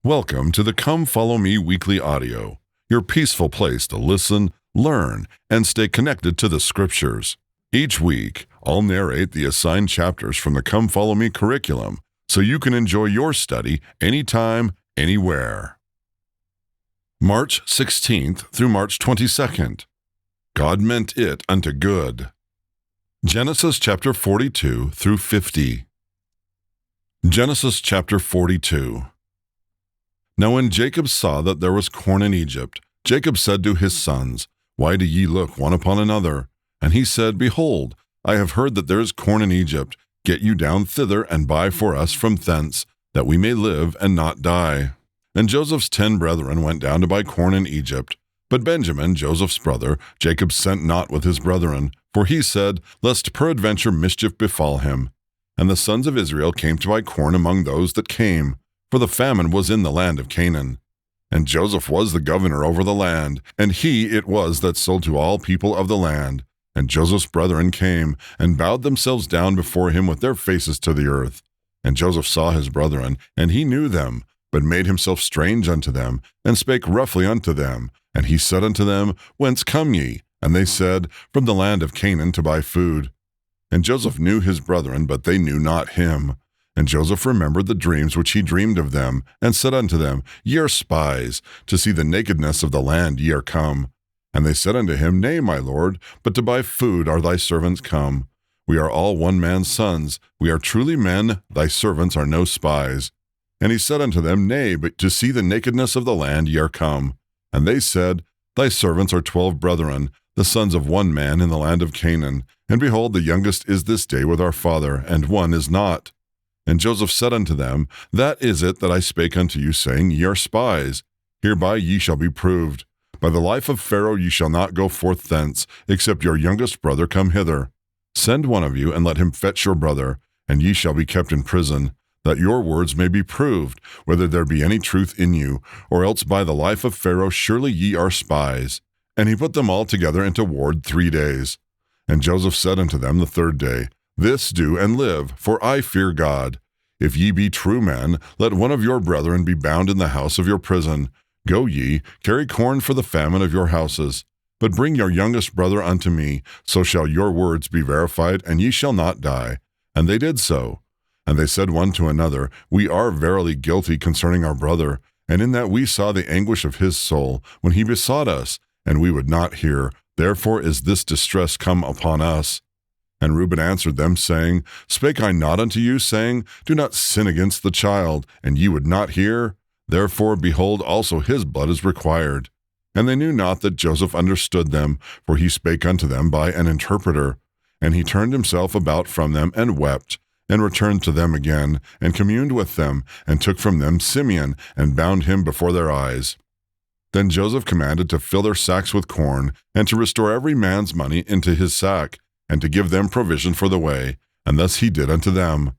Welcome to the Come Follow Me weekly audio, your peaceful place to listen, learn, and stay connected to the Scriptures. Each week, I'll narrate the assigned chapters from the Come Follow Me curriculum so you can enjoy your study anytime, anywhere. March 16th through March 22nd. God meant it unto good. Genesis chapter 42 through 50. Genesis chapter 42. Now when Jacob saw that there was corn in Egypt, Jacob said to his sons, Why do ye look one upon another? And he said, Behold, I have heard that there is corn in Egypt. Get you down thither, and buy for us from thence, that we may live and not die. And Joseph's 10 brethren went down to buy corn in Egypt. But Benjamin, Joseph's brother, Jacob sent not with his brethren, for he said, Lest peradventure mischief befall him. And the sons of Israel came to buy corn among those that came, for the famine was in the land of Canaan. And Joseph was the governor over the land, and he it was that sold to all people of the land. And Joseph's brethren came, and bowed themselves down before him with their faces to the earth. And Joseph saw his brethren, and he knew them, but made himself strange unto them, and spake roughly unto them. And he said unto them, Whence come ye? And they said, From the land of Canaan to buy food. And Joseph knew his brethren, but they knew not him. And Joseph remembered the dreams which he dreamed of them, and said unto them, Ye are spies, to see the nakedness of the land ye are come. And they said unto him, Nay, my lord, but to buy food are thy servants come. We are all one man's sons. We are truly men, thy servants are no spies. And he said unto them, Nay, but to see the nakedness of the land ye are come. And they said, Thy servants are 12 brethren, the sons of one man in the land of Canaan. And behold, the youngest is this day with our father, and one is not. And Joseph said unto them, That is it that I spake unto you, saying, Ye are spies. Hereby ye shall be proved. By the life of Pharaoh ye shall not go forth thence, except your youngest brother come hither. Send one of you, and let him fetch your brother, and ye shall be kept in prison, that your words may be proved, whether there be any truth in you, or else by the life of Pharaoh surely ye are spies. And he put them all together into ward 3 days. And Joseph said unto them the 3rd day, This do and live, for I fear God. If ye be true men, let one of your brethren be bound in the house of your prison. Go ye, carry corn for the famine of your houses. But bring your youngest brother unto me, so shall your words be verified, and ye shall not die. And they did so. And they said one to another, We are verily guilty concerning our brother, and in that we saw the anguish of his soul, when he besought us, and we would not hear. Therefore is this distress come upon us. And Reuben answered them, saying, Spake I not unto you, saying, Do not sin against the child, and ye would not hear? Therefore, behold, also his blood is required. And they knew not that Joseph understood them, for he spake unto them by an interpreter. And he turned himself about from them, and wept, and returned to them again, and communed with them, and took from them Simeon, and bound him before their eyes. Then Joseph commanded to fill their sacks with corn, and to restore every man's money into his sack, and to give them provision for the way, and thus he did unto them.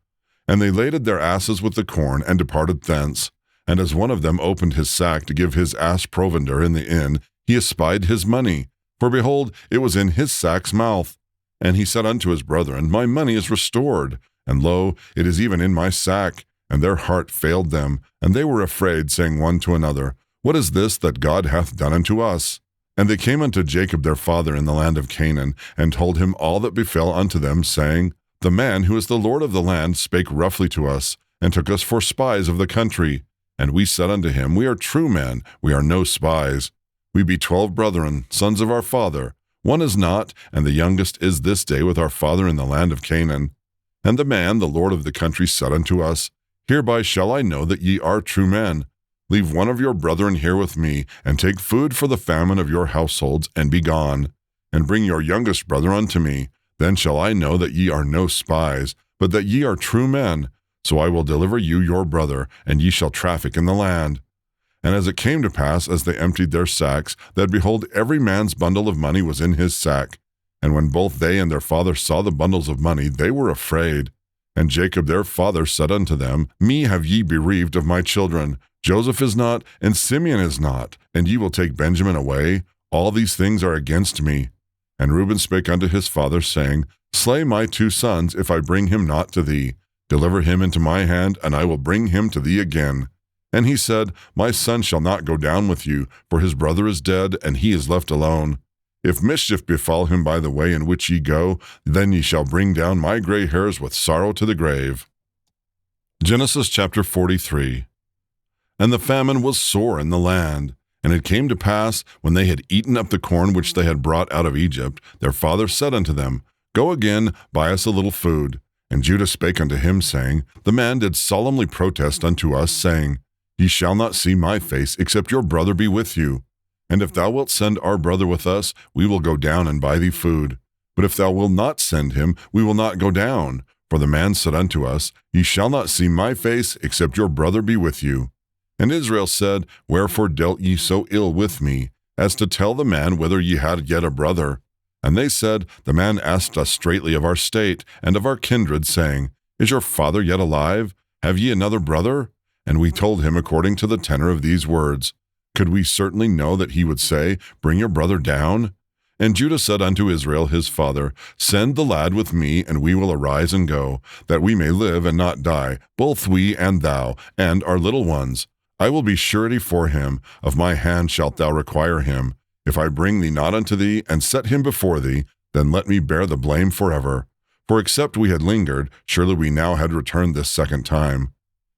And they laded their asses with the corn, and departed thence. And as one of them opened his sack to give his ass provender in the inn, he espied his money, for behold, it was in his sack's mouth. And he said unto his brethren, My money is restored, and lo, it is even in my sack. And their heart failed them, and they were afraid, saying one to another, What is this that God hath done unto us? And they came unto Jacob their father in the land of Canaan, and told him all that befell unto them, saying, The man who is the Lord of the land spake roughly to us, and took us for spies of the country. And we said unto him, We are true men, we are no spies. We be 12 brethren, sons of our father. One is not, and the youngest is this day with our father in the land of Canaan. And the man, the Lord of the country, said unto us, Hereby shall I know that ye are true men. Leave one of your brethren here with me, and take food for the famine of your households, and be gone. And bring your youngest brother unto me. Then shall I know that ye are no spies, but that ye are true men. So I will deliver you your brother, and ye shall traffic in the land. And as it came to pass, as they emptied their sacks, that behold, every man's bundle of money was in his sack. And when both they and their father saw the bundles of money, they were afraid. And Jacob their father said unto them, Me have ye bereaved of my children. Joseph is not, and Simeon is not, and ye will take Benjamin away? All these things are against me. And Reuben spake unto his father, saying, Slay my 2 sons, if I bring him not to thee. Deliver him into my hand, and I will bring him to thee again. And he said, My son shall not go down with you, for his brother is dead, and he is left alone. If mischief befall him by the way in which ye go, then ye shall bring down my gray hairs with sorrow to the grave. Genesis chapter 43. And the famine was sore in the land. And it came to pass, when they had eaten up the corn which they had brought out of Egypt, their father said unto them, Go again, buy us a little food. And Judah spake unto him, saying, The man did solemnly protest unto us, saying, Ye shall not see my face, except your brother be with you. And if thou wilt send our brother with us, we will go down and buy thee food. But if thou wilt not send him, we will not go down. For the man said unto us, Ye shall not see my face, except your brother be with you. And Israel said, Wherefore dealt ye so ill with me, as to tell the man whether ye had yet a brother? And they said, The man asked us straitly of our state, and of our kindred, saying, Is your father yet alive? Have ye another brother? And we told him according to the tenor of these words. Could we certainly know that he would say, Bring your brother down? And Judah said unto Israel his father, Send the lad with me, and we will arise and go, that we may live and not die, both we and thou, and our little ones. I will be surety for him, of my hand shalt thou require him. If I bring thee not unto thee, and set him before thee, then let me bear the blame forever. For except we had lingered, surely we now had returned this second time.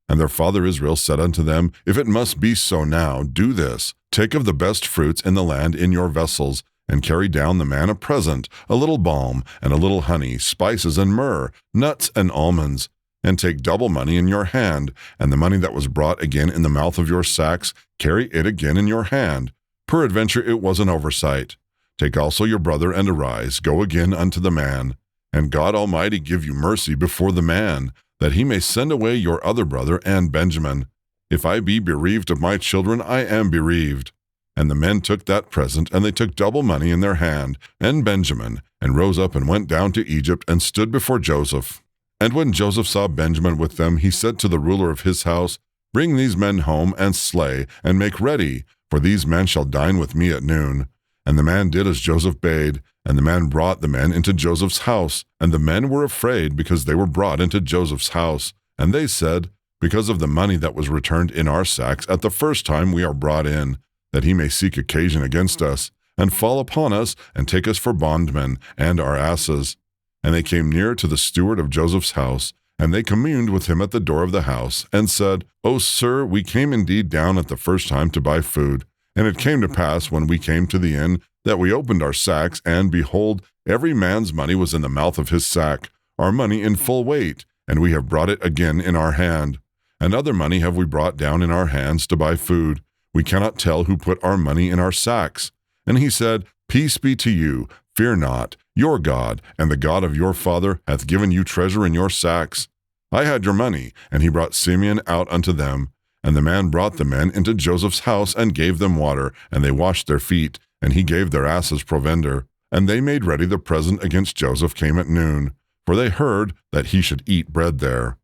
And their father Israel said unto them, If it must be so now, do this. Take of the best fruits in the land in your vessels, and carry down the man a present, a little balm, and a little honey, spices and myrrh, nuts and almonds. And take double money in your hand, and the money that was brought again in the mouth of your sacks, carry it again in your hand. Peradventure it was an oversight. Take also your brother, and arise, go again unto the man. And God Almighty give you mercy before the man, that he may send away your other brother and Benjamin. If I be bereaved of my children, I am bereaved. And the men took that present, and they took double money in their hand, and Benjamin, and rose up and went down to Egypt, and stood before Joseph. And when Joseph saw Benjamin with them, he said to the ruler of his house, Bring these men home, and slay, and make ready, for these men shall dine with me at noon. And the man did as Joseph bade, and the man brought the men into Joseph's house. And the men were afraid, because they were brought into Joseph's house. And they said, Because of the money that was returned in our sacks at the first time we are brought in, that he may seek occasion against us, and fall upon us, and take us for bondmen, and our asses. And they came near to the steward of Joseph's house, and they communed with him at the door of the house, and said, O sir, we came indeed down at the first time to buy food. And it came to pass, when we came to the inn, that we opened our sacks, and behold, every man's money was in the mouth of his sack, our money in full weight, and we have brought it again in our hand. And other money have we brought down in our hands to buy food. We cannot tell who put our money in our sacks. And he said, Peace be to you, fear not. Your God, and the God of your father, hath given you treasure in your sacks. I had your money. And he brought Simeon out unto them. And the man brought the men into Joseph's house, and gave them water, and they washed their feet, and he gave their asses provender. And they made ready the present against Joseph came at noon, for they heard that he should eat bread there.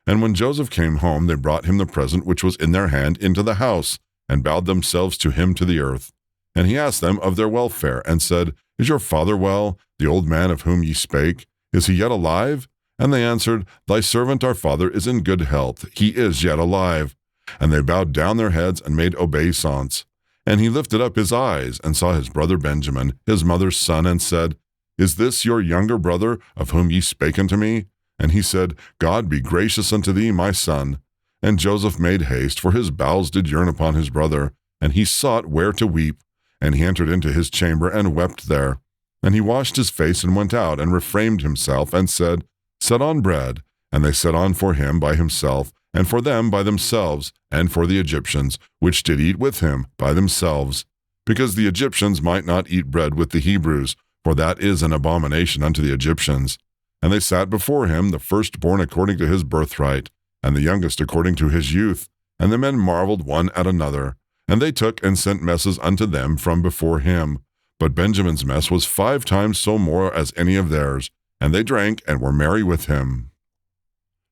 And when Joseph came home, they brought him the present which was in their hand into the house, and bowed themselves to him to the earth. And he asked them of their welfare, and said, Is your father well, the old man of whom ye spake? Is he yet alive? And they answered, Thy servant our father is in good health, he is yet alive. And they bowed down their heads, and made obeisance. And he lifted up his eyes, and saw his brother Benjamin, his mother's son, and said, Is this your younger brother, of whom ye spake unto me? And he said, God be gracious unto thee, my son. And Joseph made haste, for his bowels did yearn upon his brother, and he sought where to weep. And he entered into his chamber, and wept there. And he washed his face, and went out, and reframed himself, and said, Set on bread. And they set on for him by himself, and for them by themselves, and for the Egyptians, which did eat with him by themselves, because the Egyptians might not eat bread with the Hebrews, for that is an abomination unto the Egyptians. And they sat before him, the firstborn according to his birthright, and the youngest according to his youth. And the men marveled one at another. And they took and sent messes unto them from before him. But Benjamin's mess was 5 times so more as any of theirs. And they drank and were merry with him.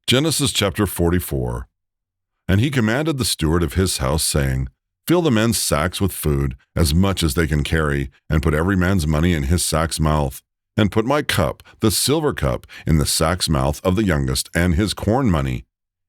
Genesis chapter 44. And he commanded the steward of his house, saying, Fill the men's sacks with food, as much as they can carry, and put every man's money in his sack's mouth. And put my cup, the silver cup, in the sack's mouth of the youngest, and his corn money.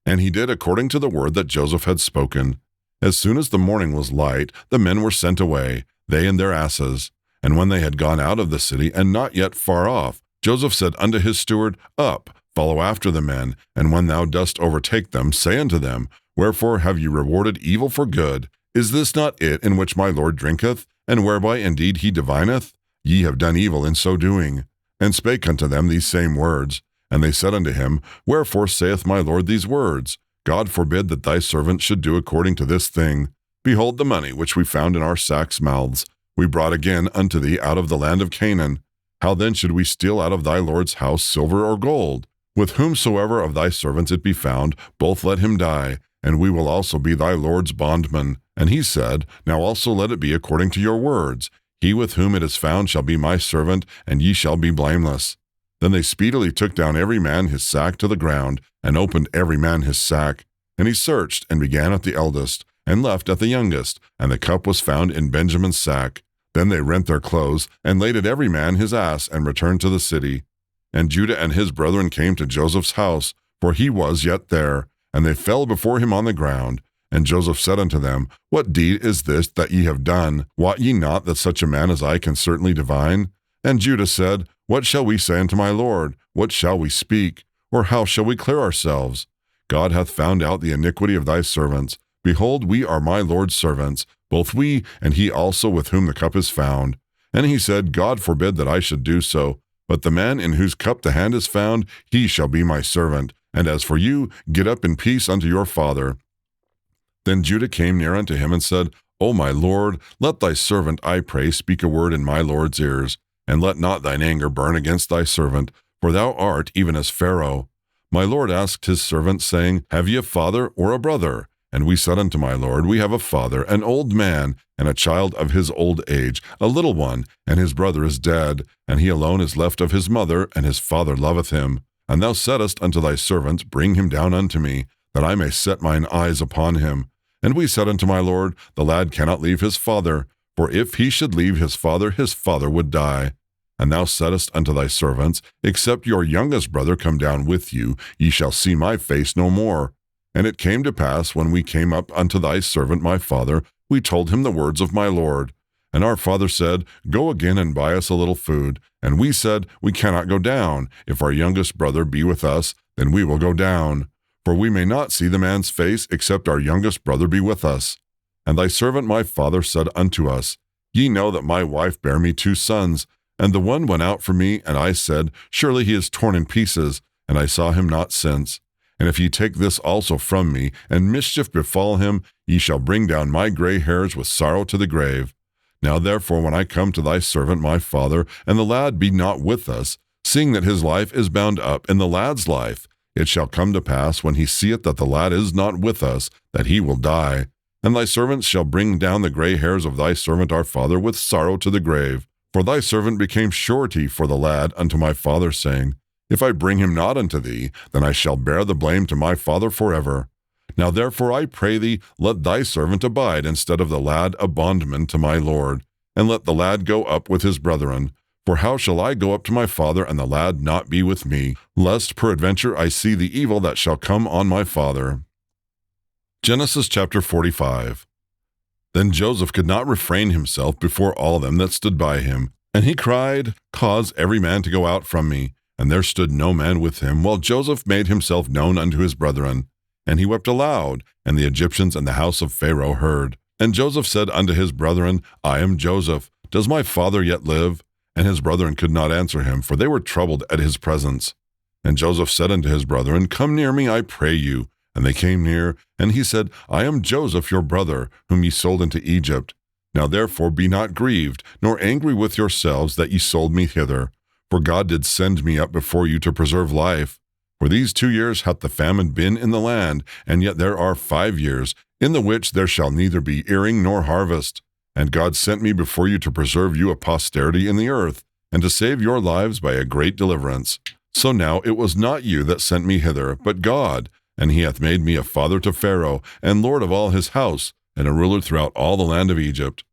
And he did according to the word that Joseph had spoken. As soon as the morning was light, the men were sent away, they and their asses. And when they had gone out of the city, and not yet far off, Joseph said unto his steward, Up, follow after the men, and when thou dost overtake them, say unto them, Wherefore have ye rewarded evil for good? Is this not it in which my Lord drinketh, and whereby indeed he divineth? Ye have done evil in so doing. And spake unto them these same words. And they said unto him, Wherefore saith my Lord these words? God forbid that thy servant should do according to this thing. Behold the money which we found in our sacks' mouths, we brought again unto thee out of the land of Canaan. How then should we steal out of thy Lord's house silver or gold? With whomsoever of thy servants it be found, both let him die, and we will also be thy Lord's bondmen. And he said, Now also let it be according to your words. He with whom it is found shall be my servant, and ye shall be blameless. Then they speedily took down every man his sack to the ground, and opened every man his sack. And he searched, and began at the eldest, and left at the youngest, and the cup was found in Benjamin's sack. Then they rent their clothes, and laded every man his ass, and returned to the city. And Judah and his brethren came to Joseph's house, for he was yet there, and they fell before him on the ground. And Joseph said unto them, What deed is this that ye have done? Wot ye not that such a man as I can certainly divine? And Judah said, What shall we say unto my Lord? What shall we speak? Or how shall we clear ourselves? God hath found out the iniquity of thy servants. Behold, we are my Lord's servants, both we and he also with whom the cup is found. And he said, God forbid that I should do so. But the man in whose cup the hand is found, he shall be my servant. And as for you, get up in peace unto your father. Then Judah came near unto him and said, O my Lord, let thy servant, I pray, speak a word in my Lord's ears, and let not thine anger burn against thy servant, for thou art even as Pharaoh. My Lord asked his servant, saying, Have ye a father or a brother? And we said unto my Lord, We have a father, an old man, and a child of his old age, a little one, and his brother is dead, and he alone is left of his mother, and his father loveth him. And thou saidst unto thy servant, Bring him down unto me, that I may set mine eyes upon him. And we said unto my Lord, The lad cannot leave his father, for if he should leave his father would die. And thou saidst unto thy servants, Except your youngest brother come down with you, ye shall see my face no more. And it came to pass, when we came up unto thy servant my father, we told him the words of my Lord. And our father said, Go again and buy us a little food. And we said, We cannot go down. If our youngest brother be with us, then we will go down. For we may not see the man's face, except our youngest brother be with us. And thy servant my father said unto us, Ye know that my wife bare me 2 sons, and the one went out from me, and I said, Surely he is torn in pieces, and I saw him not since. And if ye take this also from me, and mischief befall him, ye shall bring down my gray hairs with sorrow to the grave. Now therefore, when I come to thy servant my father, and the lad be not with us, seeing that his life is bound up in the lad's life, it shall come to pass, when he seeth that the lad is not with us, that he will die. And thy servants shall bring down the gray hairs of thy servant our father with sorrow to the grave. For thy servant became surety for the lad unto my father, saying, If I bring him not unto thee, then I shall bear the blame to my father forever. Now therefore I pray thee, let thy servant abide instead of the lad a bondman to my Lord, and let the lad go up with his brethren. For how shall I go up to my father, and the lad not be with me, lest peradventure I see the evil that shall come on my father? Genesis chapter 45. Then Joseph could not refrain himself before all them that stood by him, and he cried, Cause every man to go out from me. And there stood no man with him, while Joseph made himself known unto his brethren. And he wept aloud, and the Egyptians and the house of Pharaoh heard. And Joseph said unto his brethren, I am Joseph. Does my father yet live? And his brethren could not answer him, for they were troubled at his presence. And Joseph said unto his brethren, Come near me, I pray you. And they came near, and he said, I am Joseph your brother, whom ye sold into Egypt. Now therefore be not grieved, nor angry with yourselves that ye sold me hither. For God did send me up before you to preserve life. For these 2 years hath the famine been in the land, and yet there are 5 years, in the which there shall neither be earing nor harvest. And God sent me before you to preserve you a posterity in the earth, and to save your lives by a great deliverance. So now it was not you that sent me hither, but God, and he hath made me a father to Pharaoh, and lord of all his house, and a ruler throughout all the land of Egypt.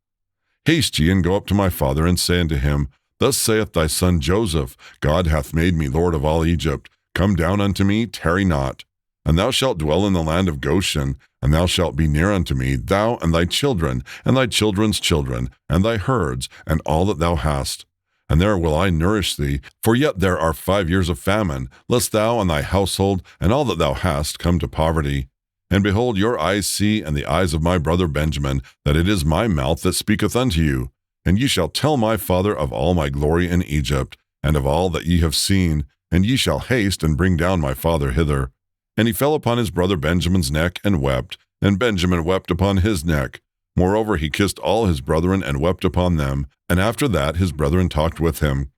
Haste ye, and go up to my father, and say unto him, Thus saith thy son Joseph, God hath made me lord of all Egypt. Come down unto me, tarry not. And thou shalt dwell in the land of Goshen, and thou shalt be near unto me, thou and thy children, and thy children's children, and thy herds, and all that thou hast. And there will I nourish thee, for yet there are 5 years of famine, lest thou and thy household, and all that thou hast, come to poverty. And behold, your eyes see, and the eyes of my brother Benjamin, that it is my mouth that speaketh unto you. And ye shall tell my father of all my glory in Egypt, and of all that ye have seen, and ye shall haste and bring down my father hither. And he fell upon his brother Benjamin's neck and wept, and Benjamin wept upon his neck. Moreover, he kissed all his brethren and wept upon them, and after that his brethren talked with him.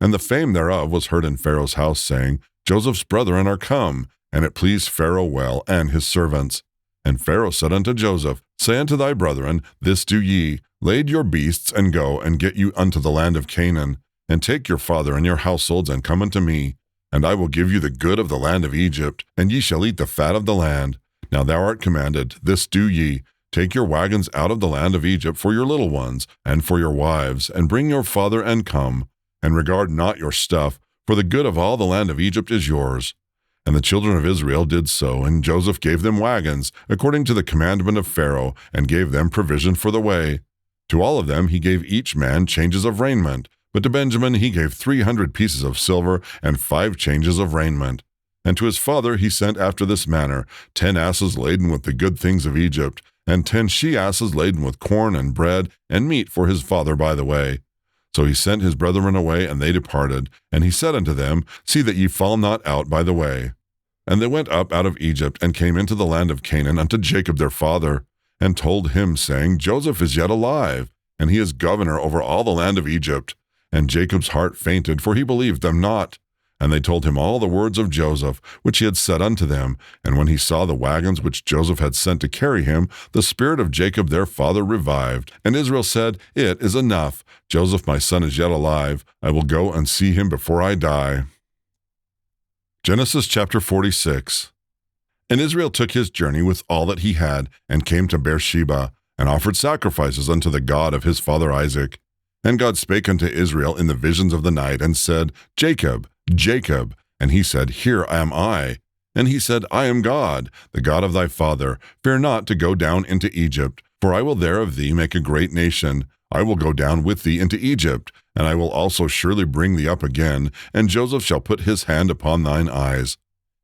And the fame thereof was heard in Pharaoh's house, saying, Joseph's brethren are come, and it pleased Pharaoh well, and his servants. And Pharaoh said unto Joseph, Say unto thy brethren, This do ye, lade your beasts, and go, and get you unto the land of Canaan, and take your father and your households, and come unto me. And I will give you the good of the land of Egypt, and ye shall eat the fat of the land. Now thou art commanded, This do ye, take your wagons out of the land of Egypt for your little ones, and for your wives, and bring your father, and come. And regard not your stuff, for the good of all the land of Egypt is yours. And the children of Israel did so, and Joseph gave them wagons, according to the commandment of Pharaoh, and gave them provision for the way. To all of them he gave each man changes of raiment, but to Benjamin he gave 300 pieces of silver, and 5 changes of raiment. And to his father he sent after this manner, 10 asses laden with the good things of Egypt, and 10 she-asses laden with corn and bread and meat for his father by the way. So he sent his brethren away, and they departed. And he said unto them, See that ye fall not out by the way. And they went up out of Egypt, and came into the land of Canaan unto Jacob their father, and told him, saying, Joseph is yet alive, and he is governor over all the land of Egypt. And Jacob's heart fainted, for he believed them not. And they told him all the words of Joseph, which he had said unto them. And when he saw the wagons which Joseph had sent to carry him, the spirit of Jacob their father revived. And Israel said, It is enough. Joseph my son is yet alive. I will go and see him before I die. Genesis chapter 46. And Israel took his journey with all that he had, and came to Beersheba, and offered sacrifices unto the God of his father Isaac. And God spake unto Israel in the visions of the night, and said, Jacob, Jacob. And he said, Here am I. And he said, I am God, the God of thy father. Fear not to go down into Egypt, for I will there of thee make a great nation. I will go down with thee into Egypt, and I will also surely bring thee up again, and Joseph shall put his hand upon thine eyes.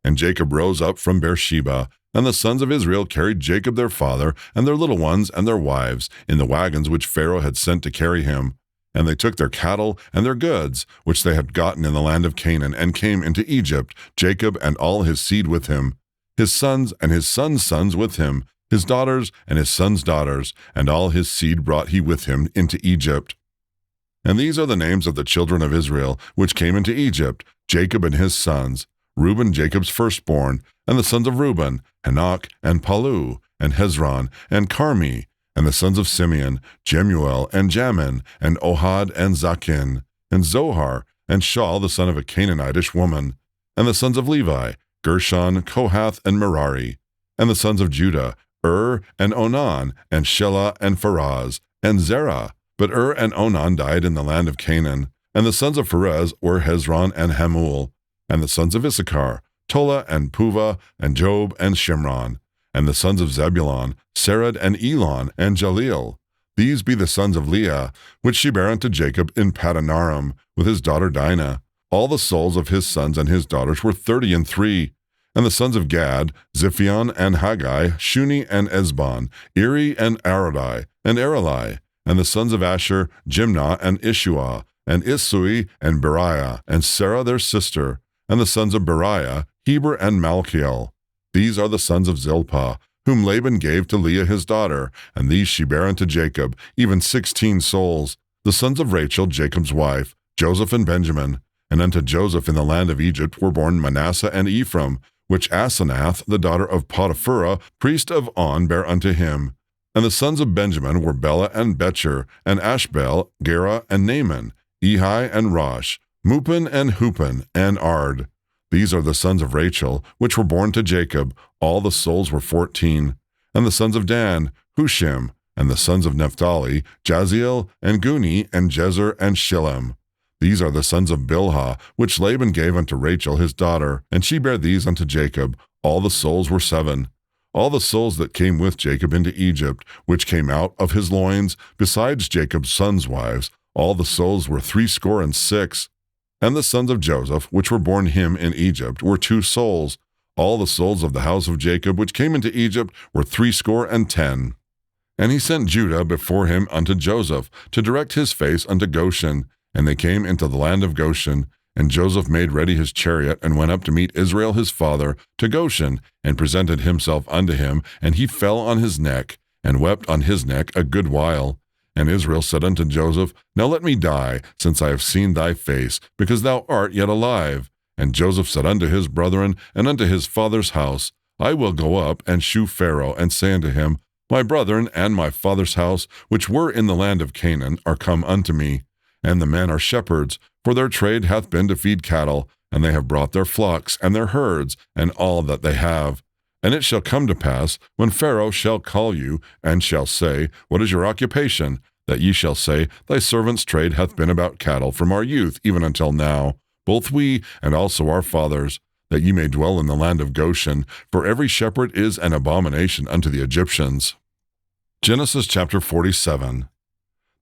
And Jacob rose up from Beersheba, and the sons of Israel carried Jacob their father, and their little ones, and their wives, in the wagons which Pharaoh had sent to carry him. And they took their cattle and their goods, which they had gotten in the land of Canaan, and came into Egypt, Jacob and all his seed with him, his sons and his sons' sons with him, his daughters and his sons' daughters, and all his seed brought he with him into Egypt. And these are the names of the children of Israel, which came into Egypt, Jacob and his sons, Reuben Jacob's firstborn, and the sons of Reuben, Hanok, and Palu, and Hezron, and Carmi, and the sons of Simeon, Jemuel, and Jamin, and Ohad, and Zakin, and Zohar, and Shaul the son of a Canaanitish woman, and the sons of Levi, Gershon, Kohath, and Merari, and the sons of Judah, and Onan, and Shelah, and Pharaz, and Zerah. But and Onan died in the land of Canaan. And the sons of Pharez were Hezron and Hamul, and the sons of Issachar, Tola, and Puvah, and Job, and Shimron. And the sons of Zebulun, Sered, and Elon, and Jaleel. These be the sons of Leah, which she bare unto Jacob in Padanaram, with his daughter Dinah. All the souls of his sons and his daughters were 33. And the sons of Gad, Ziphion, and Haggai, Shuni, and Ezbon, Eri, and Aradai, and Aralai. And the sons of Asher, Jimnah, and Ishua, and Isui, and Beriah, and Sarah their sister. And the sons of Beriah, Heber, and Malchiel. These are the sons of Zilpah, whom Laban gave to Leah his daughter, and these she bare unto Jacob, even 16 souls. The sons of Rachel, Jacob's wife, Joseph and Benjamin. And unto Joseph in the land of Egypt were born Manasseh and Ephraim, which Asenath, the daughter of Potipherah, priest of On, bare unto him. And the sons of Benjamin were Bela and Becher, and Ashbel, Gera, and Naaman, Ehi, and Rosh, Mupin, and Hupin, and Ard. These are the sons of Rachel, which were born to Jacob. All the souls were 14. And the sons of Dan, Hushim. And the sons of Naphtali, Jaziel, and Guni, and Jezer, and Shillem. These are the sons of Bilhah, which Laban gave unto Rachel his daughter, and she bare these unto Jacob. all the souls were 7. All the souls that came with Jacob into Egypt, which came out of his loins, besides Jacob's sons' wives, all the souls were 66. And the sons of Joseph, which were born him in Egypt, were 2 souls. All the souls of the house of Jacob, which came into Egypt, were 70. And he sent Judah before him unto Joseph, to direct his face unto Goshen. And they came into the land of Goshen. And Joseph made ready his chariot, and went up to meet Israel his father, to Goshen, and presented himself unto him. And he fell on his neck, and wept on his neck a good while. And Israel said unto Joseph, Now let me die, since I have seen thy face, because thou art yet alive. And Joseph said unto his brethren, and unto his father's house, I will go up and shew Pharaoh, and say unto him, My brethren and my father's house, which were in the land of Canaan, are come unto me. And the men are shepherds, for their trade hath been to feed cattle, and they have brought their flocks and their herds, and all that they have. And it shall come to pass, when Pharaoh shall call you, and shall say, What is your occupation? That ye shall say, Thy servant's trade hath been about cattle from our youth even until now, both we and also our fathers, that ye may dwell in the land of Goshen, for every shepherd is an abomination unto the Egyptians. Genesis chapter 47.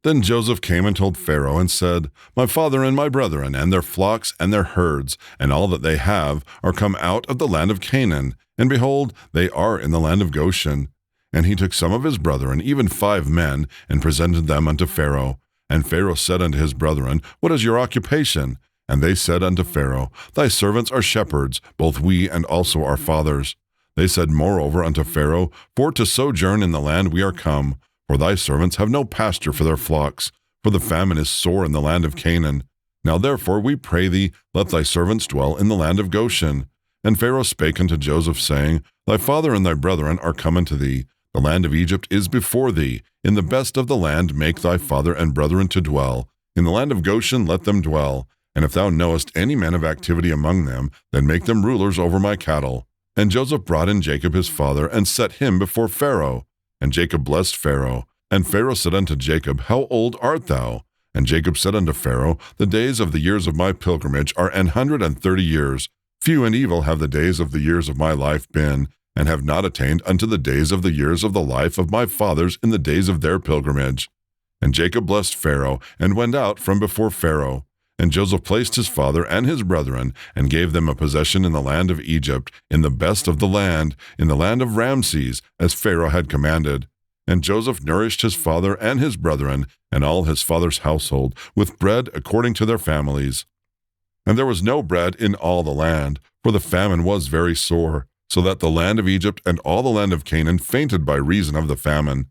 Then Joseph came and told Pharaoh, and said, My father and my brethren, and their flocks and their herds, and all that they have, are come out of the land of Canaan, and behold, they are in the land of Goshen. And he took some of his brethren, even 5 men, and presented them unto Pharaoh. And Pharaoh said unto his brethren, What is your occupation? And they said unto Pharaoh, Thy servants are shepherds, both we and also our fathers. They said moreover unto Pharaoh, For to sojourn in the land we are come, for thy servants have no pasture for their flocks, for the famine is sore in the land of Canaan. Now therefore we pray thee, let thy servants dwell in the land of Goshen. And Pharaoh spake unto Joseph, saying, Thy father and thy brethren are come unto thee. The land of Egypt is before thee. In the best of the land make thy father and brethren to dwell. In the land of Goshen let them dwell. And if thou knowest any men of activity among them, then make them rulers over my cattle. And Joseph brought in Jacob his father, and set him before Pharaoh. And Jacob blessed Pharaoh. And Pharaoh said unto Jacob, How old art thou? And Jacob said unto Pharaoh, The days of the years of my pilgrimage are 130 years. Few and evil have the days of the years of my life been, and have not attained unto the days of the years of the life of my fathers in the days of their pilgrimage. And Jacob blessed Pharaoh, and went out from before Pharaoh. And Joseph placed his father and his brethren, and gave them a possession in the land of Egypt, in the best of the land, in the land of Ramses, as Pharaoh had commanded. And Joseph nourished his father and his brethren, and all his father's household, with bread according to their families. And there was no bread in all the land, for the famine was very sore, so that the land of Egypt and all the land of Canaan fainted by reason of the famine.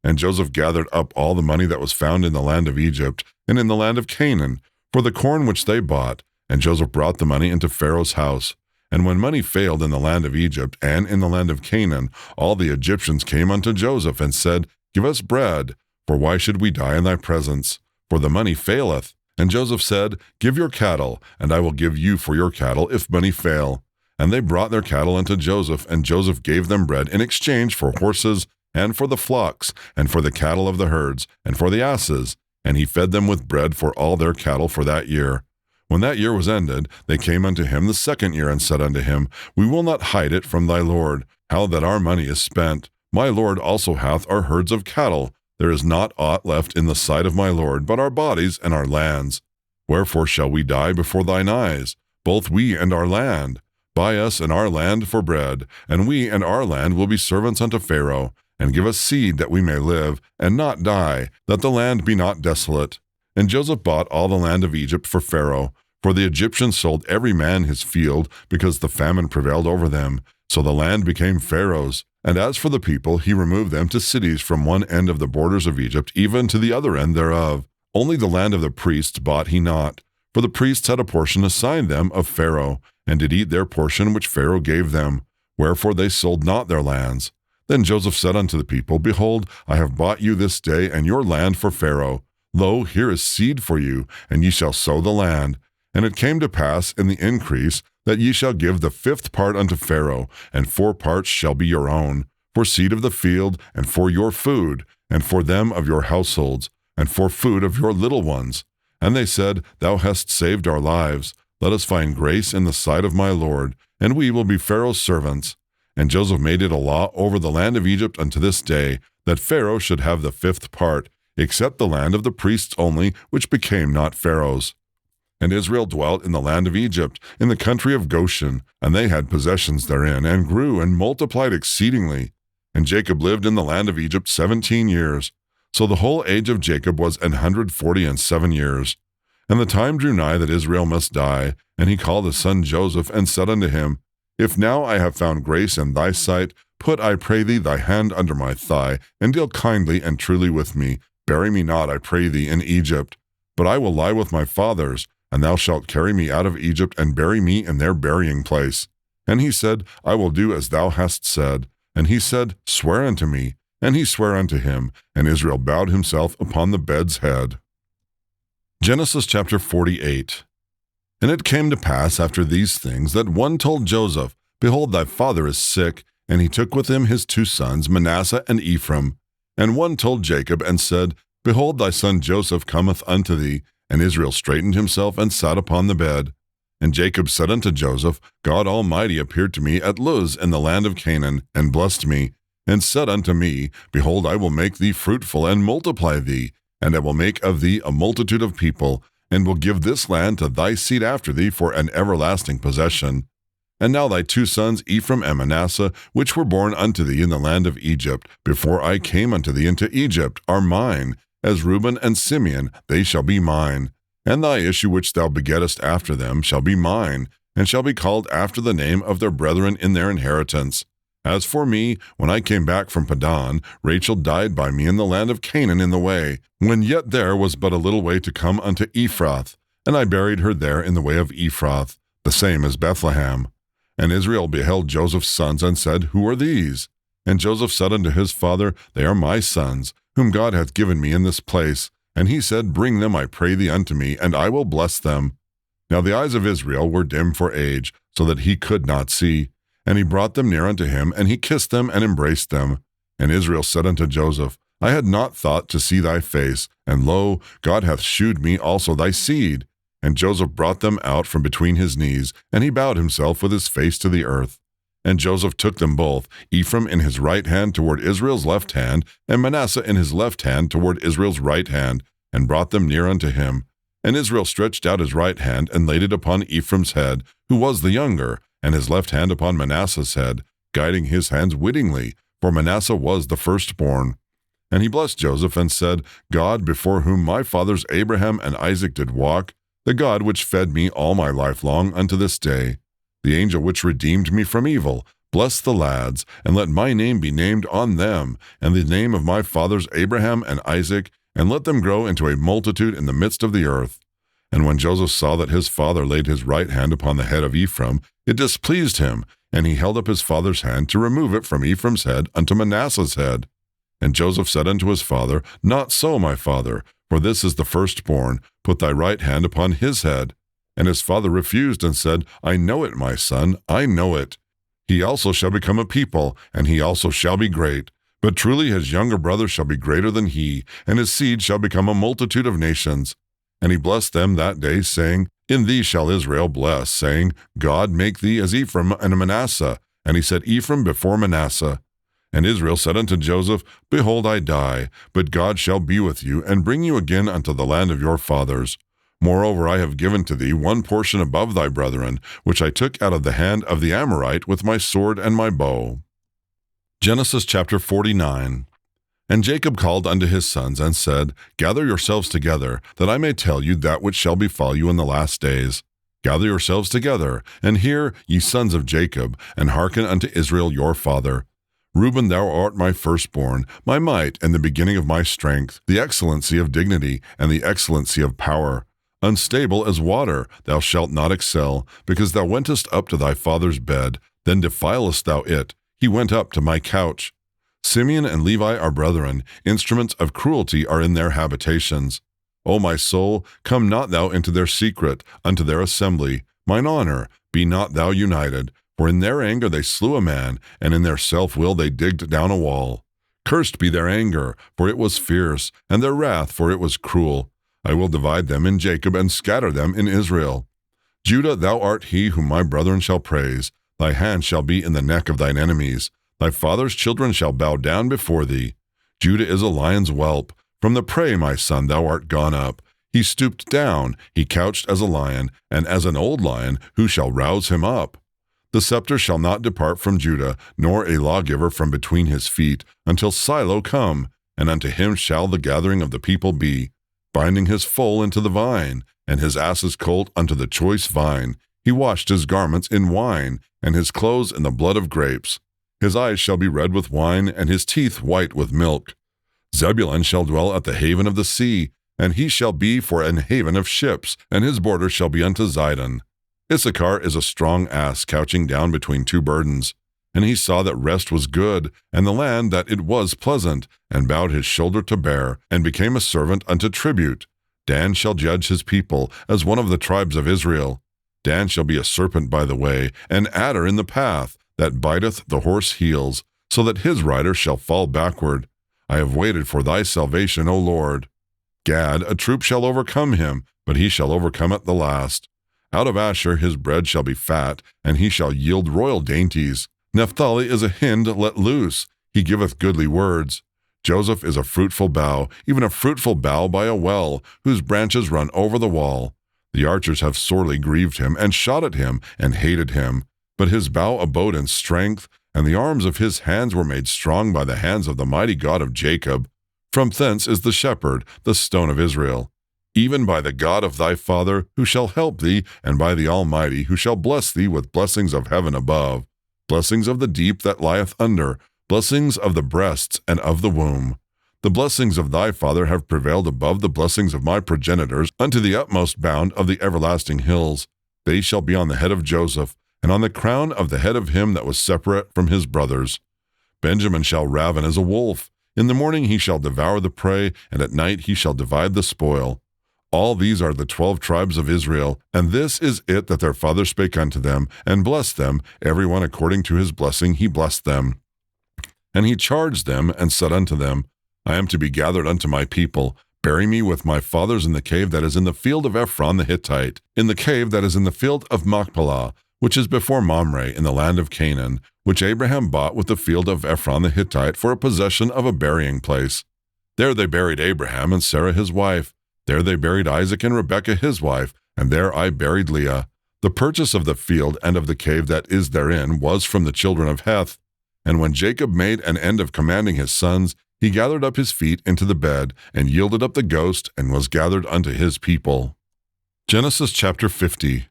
And Joseph gathered up all the money that was found in the land of Egypt, and in the land of Canaan, for the corn which they bought, and Joseph brought the money into Pharaoh's house. And when money failed in the land of Egypt and in the land of Canaan, all the Egyptians came unto Joseph, and said, Give us bread, for why should we die in thy presence? For the money faileth. And Joseph said, Give your cattle, and I will give you for your cattle, if money fail. And they brought their cattle unto Joseph, and Joseph gave them bread in exchange for horses, and for the flocks, and for the cattle of the herds, and for the asses. And he fed them with bread for all their cattle for that year. When that year was ended, they came unto him the 2nd year, and said unto him, We will not hide it from thy lord, how that our money is spent. My lord also hath our herds of cattle. There is not aught left in the sight of my lord, but our bodies and our lands. Wherefore shall we die before thine eyes, both we and our land? Buy us and our land for bread, and we and our land will be servants unto Pharaoh. And give us seed that we may live, and not die, that the land be not desolate. And Joseph bought all the land of Egypt for Pharaoh, for the Egyptians sold every man his field, because the famine prevailed over them. So the land became Pharaoh's. And as for the people, he removed them to cities from one end of the borders of Egypt, even to the other end thereof. Only the land of the priests bought he not, for the priests had a portion assigned them of Pharaoh, and did eat their portion which Pharaoh gave them. Wherefore they sold not their lands. Then Joseph said unto the people, Behold, I have bought you this day and your land for Pharaoh. Lo, here is seed for you, and ye shall sow the land. And it came to pass in the increase that ye shall give the 5th part unto Pharaoh, and 4 parts shall be your own, for seed of the field, and for your food, and for them of your households, and for food of your little ones. And they said, Thou hast saved our lives. Let us find grace in the sight of my lord, and we will be Pharaoh's servants. And Joseph made it a law over the land of Egypt unto this day, that Pharaoh should have the fifth part, except the land of the priests only, which became not Pharaoh's. And Israel dwelt in the land of Egypt, in the country of Goshen, and they had possessions therein, and grew and multiplied exceedingly. And Jacob lived in the land of Egypt 17 years. So the whole age of Jacob was 147 years. And the time drew nigh that Israel must die, and he called his son Joseph, and said unto him, If now I have found grace in thy sight, put, I pray thee, thy hand under my thigh, and deal kindly and truly with me. Bury me not, I pray thee, in Egypt. But I will lie with my fathers, and thou shalt carry me out of Egypt, and bury me in their burying place. And he said, I will do as thou hast said. And he said, Swear unto me. And he sware unto him, and Israel bowed himself upon the bed's head. Genesis chapter 48. And it came to pass after these things that one told Joseph, Behold, thy father is sick. And he took with him his two sons, Manasseh and Ephraim. And one told Jacob, and said, Behold, thy son Joseph cometh unto thee. And Israel straightened himself, and sat upon the bed. And Jacob said unto Joseph, God Almighty appeared to me at Luz in the land of Canaan, and blessed me, and said unto me, Behold, I will make thee fruitful, and multiply thee, and I will make of thee a multitude of people, and will give this land to thy seed after thee for an everlasting possession. And now thy two sons Ephraim and Manasseh, which were born unto thee in the land of Egypt, before I came unto thee into Egypt, are mine. As Reuben and Simeon, they shall be mine. And thy issue which thou begettest after them shall be mine, and shall be called after the name of their brethren in their inheritance. As for me, when I came back from Padan, Rachel died by me in the land of Canaan in the way, when yet there was but a little way to come unto Ephrath, and I buried her there in the way of Ephrath, the same as Bethlehem. And Israel beheld Joseph's sons, and said, Who are these? And Joseph said unto his father, They are my sons, whom God hath given me in this place. And he said, Bring them, I pray thee, unto me, and I will bless them. Now the eyes of Israel were dim for age, so that he could not see. And he brought them near unto him, and he kissed them and embraced them. And Israel said unto Joseph, I had not thought to see thy face, and lo, God hath shewed me also thy seed. And Joseph brought them out from between his knees, and he bowed himself with his face to the earth. And Joseph took them both, Ephraim in his right hand toward Israel's left hand, and Manasseh in his left hand toward Israel's right hand, and brought them near unto him. And Israel stretched out his right hand, and laid it upon Ephraim's head, who was the younger, and his left hand upon Manasseh's head, guiding his hands wittingly, for Manasseh was the firstborn. And he blessed Joseph, and said, God, before whom my fathers Abraham and Isaac did walk, the God which fed me all my life long unto this day, the angel which redeemed me from evil, bless the lads, and let my name be named on them, and the name of my fathers Abraham and Isaac, and let them grow into a multitude in the midst of the earth. And when Joseph saw that his father laid his right hand upon the head of Ephraim, it displeased him, and he held up his father's hand to remove it from Ephraim's head unto Manasseh's head. And Joseph said unto his father, Not so, my father, for this is the firstborn. Put thy right hand upon his head. And his father refused, and said, I know it, my son, I know it. He also shall become a people, and he also shall be great. But truly his younger brother shall be greater than he, and his seed shall become a multitude of nations. And he blessed them that day, saying, In thee shall Israel bless, saying, God make thee as Ephraim and Manasseh. And he set Ephraim before Manasseh. And Israel said unto Joseph, Behold, I die, but God shall be with you, and bring you again unto the land of your fathers. Moreover, I have given to thee one portion above thy brethren, which I took out of the hand of the Amorite with my sword and my bow. Genesis chapter 49. And Jacob called unto his sons, and said, Gather yourselves together, that I may tell you that which shall befall you in the last days. Gather yourselves together, and hear, ye sons of Jacob, and hearken unto Israel your father. Reuben, thou art my firstborn, my might, and the beginning of my strength, the excellency of dignity, and the excellency of power. Unstable as water, thou shalt not excel, because thou wentest up to thy father's bed, then defilest thou it. He went up to my couch. Simeon and Levi are brethren, instruments of cruelty are in their habitations. O my soul, come not thou into their secret, unto their assembly. Mine honor, be not thou united. For in their anger they slew a man, and in their self-will they digged down a wall. Cursed be their anger, for it was fierce, and their wrath, for it was cruel. I will divide them in Jacob, and scatter them in Israel. Judah, thou art he whom my brethren shall praise. Thy hand shall be in the neck of thine enemies. Thy father's children shall bow down before thee. Judah is a lion's whelp. From the prey, my son, thou art gone up. He stooped down, he couched as a lion, and as an old lion, who shall rouse him up? The scepter shall not depart from Judah, nor a lawgiver from between his feet, until Shiloh come, and unto him shall the gathering of the people be, binding his foal into the vine, and his ass's colt unto the choice vine. He washed his garments in wine, and his clothes in the blood of grapes. His eyes shall be red with wine, and his teeth white with milk. Zebulun shall dwell at the haven of the sea, and he shall be for an haven of ships, and his border shall be unto Zidon. Issachar is a strong ass couching down between two burdens. And he saw that rest was good, and the land that it was pleasant, and bowed his shoulder to bear, and became a servant unto tribute. Dan shall judge his people, as one of the tribes of Israel. Dan shall be a serpent by the way, an adder in the path, that biteth the horse heels, so that his rider shall fall backward. I have waited for thy salvation, O Lord. Gad, a troop shall overcome him, but he shall overcome at the last. Out of Asher his bread shall be fat, and he shall yield royal dainties. Naphtali is a hind let loose, he giveth goodly words. Joseph is a fruitful bough, even a fruitful bough by a well, whose branches run over the wall. The archers have sorely grieved him, and shot at him, and hated him. But his bow abode in strength, and the arms of his hands were made strong by the hands of the mighty God of Jacob. From thence is the shepherd, the stone of Israel. Even by the God of thy father, who shall help thee, and by the Almighty, who shall bless thee with blessings of heaven above, blessings of the deep that lieth under, blessings of the breasts and of the womb. The blessings of thy father have prevailed above the blessings of my progenitors unto the utmost bound of the everlasting hills. They shall be on the head of Joseph, and on the crown of the head of him that was separate from his brothers. Benjamin shall raven as a wolf. In the morning he shall devour the prey, and at night he shall divide the spoil. All these are the 12 tribes of Israel, and this is it that their father spake unto them, and blessed them, every one according to his blessing he blessed them. And he charged them, and said unto them, I am to be gathered unto my people. Bury me with my fathers in the cave that is in the field of Ephron the Hittite, in the cave that is in the field of Machpelah, which is before Mamre in the land of Canaan, which Abraham bought with the field of Ephron the Hittite for a possession of a burying place. There they buried Abraham and Sarah his wife. There they buried Isaac and Rebekah his wife, and there I buried Leah. The purchase of the field and of the cave that is therein was from the children of Heth. And when Jacob made an end of commanding his sons, he gathered up his feet into the bed, and yielded up the ghost, and was gathered unto his people. Genesis chapter 50.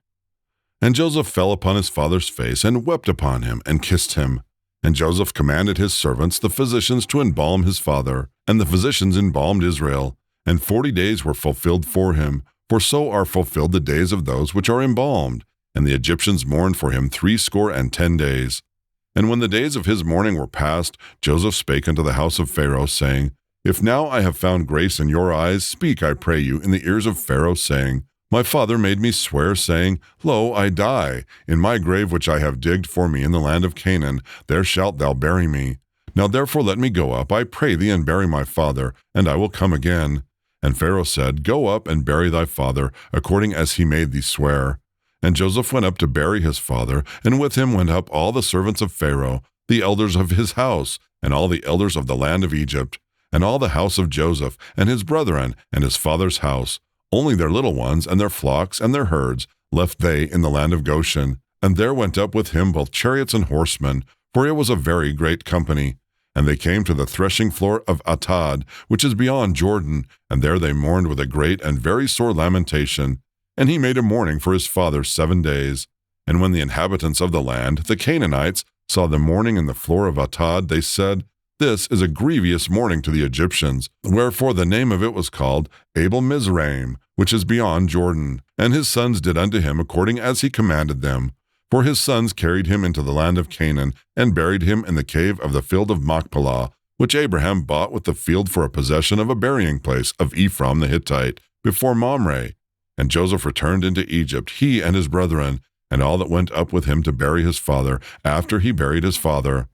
And Joseph fell upon his father's face, and wept upon him, and kissed him. And Joseph commanded his servants, the physicians, to embalm his father. And the physicians embalmed Israel. And 40 days were fulfilled for him, for so are fulfilled the days of those which are embalmed. And the Egyptians mourned for him 60 days. And when the days of his mourning were past, Joseph spake unto the house of Pharaoh, saying, If now I have found grace in your eyes, speak, I pray you, in the ears of Pharaoh, saying, My father made me swear, saying, Lo, I die. In my grave which I have digged for me in the land of Canaan, there shalt thou bury me. Now therefore let me go up, I pray thee, and bury my father, and I will come again. And Pharaoh said, Go up and bury thy father, according as he made thee swear. And Joseph went up to bury his father, and with him went up all the servants of Pharaoh, the elders of his house, and all the elders of the land of Egypt, and all the house of Joseph, and his brethren, and his father's house. Only their little ones, and their flocks, and their herds, left they in the land of Goshen. And there went up with him both chariots and horsemen, for it was a very great company. And they came to the threshing floor of Atad, which is beyond Jordan, and there they mourned with a great and very sore lamentation. And he made a mourning for his father 7 days. And when the inhabitants of the land, the Canaanites, saw the mourning in the floor of Atad, they said, This is a grievous mourning to the Egyptians. Wherefore the name of it was called Abel Mizraim, which is beyond Jordan. And his sons did unto him according as he commanded them. For his sons carried him into the land of Canaan, and buried him in the cave of the field of Machpelah, which Abraham bought with the field for a possession of a burying place of Ephron the Hittite, before Mamre. And Joseph returned into Egypt, he and his brethren, and all that went up with him to bury his father, after he buried his father.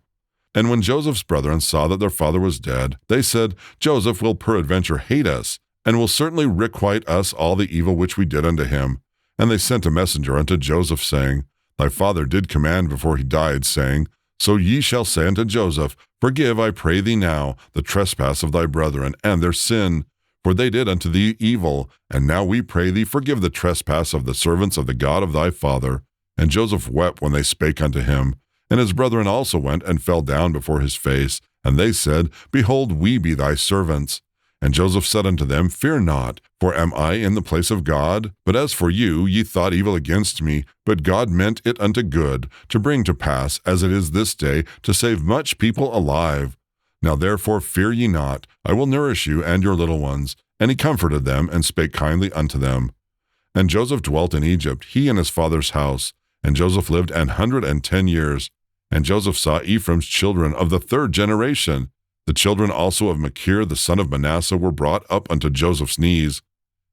And when Joseph's brethren saw that their father was dead, they said, Joseph will peradventure hate us, and will certainly requite us all the evil which we did unto him. And they sent a messenger unto Joseph, saying, Thy father did command before he died, saying, So ye shall say unto Joseph, Forgive, I pray thee now, the trespass of thy brethren, and their sin. For they did unto thee evil, and now we pray thee, forgive the trespass of the servants of the God of thy father. And Joseph wept when they spake unto him. And his brethren also went and fell down before his face. And they said, Behold, we be thy servants. And Joseph said unto them, Fear not, for am I in the place of God? But as for you, ye thought evil against me, but God meant it unto good, to bring to pass, as it is this day, to save much people alive. Now therefore fear ye not, I will nourish you and your little ones. And he comforted them, and spake kindly unto them. And Joseph dwelt in Egypt, he and his father's house. And Joseph lived 110 years. And Joseph saw Ephraim's children of the third generation. The children also of Machir the son of Manasseh were brought up unto Joseph's knees.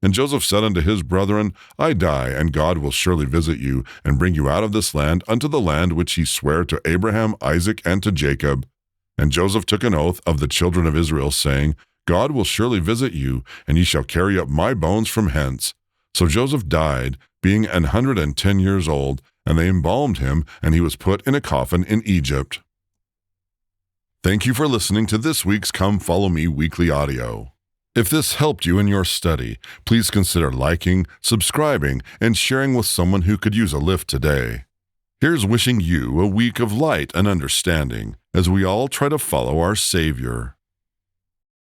And Joseph said unto his brethren, I die, and God will surely visit you, and bring you out of this land unto the land which he sware to Abraham, Isaac, and to Jacob. And Joseph took an oath of the children of Israel, saying, God will surely visit you, and ye shall carry up my bones from hence. So Joseph died, being 110 years old, and they embalmed him, and he was put in a coffin in Egypt. Thank you for listening to this week's Come Follow Me weekly audio. If this helped you in your study, please consider liking, subscribing, and sharing with someone who could use a lift today. Here's wishing you a week of light and understanding as we all try to follow our Savior.